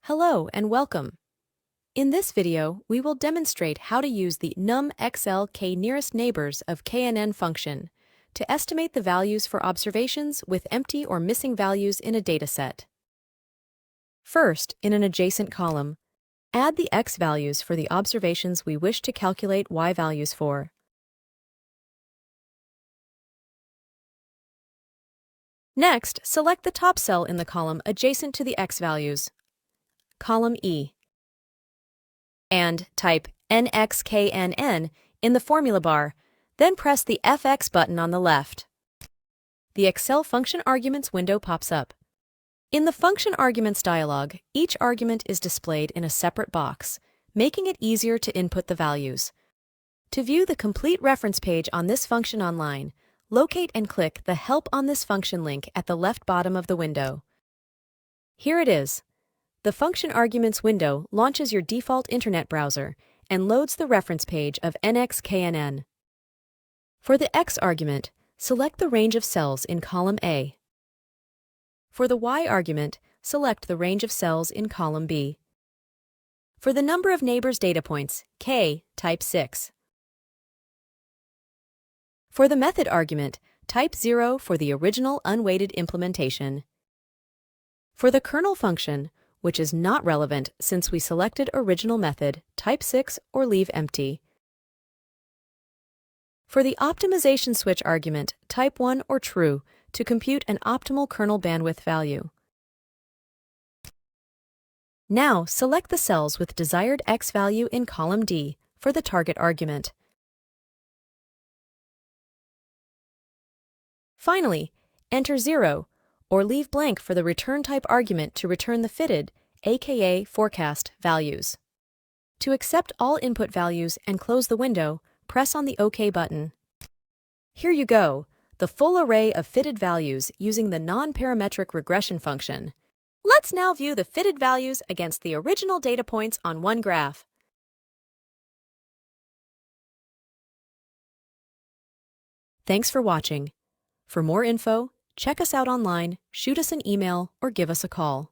Hello and welcome. In this video, we will demonstrate how to use the NumXL k-nearest neighbors of KNN function to estimate the values for observations with empty or missing values in a dataset. First, in an adjacent column, add the x values for the observations we wish to calculate y values for. Next, select the top cell in the column adjacent to the x values, column E, and type NxKNN in the formula bar, then press the FX button on the left. The Excel function arguments window pops up. In the function arguments dialog, each argument is displayed in a separate box, making it easier to input the values. To view the complete reference page on this function online, locate and click the Help on this function link at the left bottom of the window. Here it is. The function arguments window launches your default internet browser and loads the reference page of NxKNN. For the x argument, select the range of cells in column A. For the y argument, select the range of cells in column B. For the number of neighbors data points, k, type 6. For the method argument, type 0 for the original unweighted implementation. For the kernel function, which is not relevant since we selected original method, type 6 or leave empty. For the optimization switch argument, type 1 or true to compute an optimal kernel bandwidth value. Now select the cells with desired x value in column D for the target argument. Finally, enter 0 or leave blank for the return type argument to return the fitted, aka forecast, values. To accept all input values and close the window, press on the OK button. Here you go, the full array of fitted values using the non-parametric regression function. Let's now view the fitted values against the original data points on one graph. Thanks for watching. For more info, check us out online, shoot us an email, or give us a call.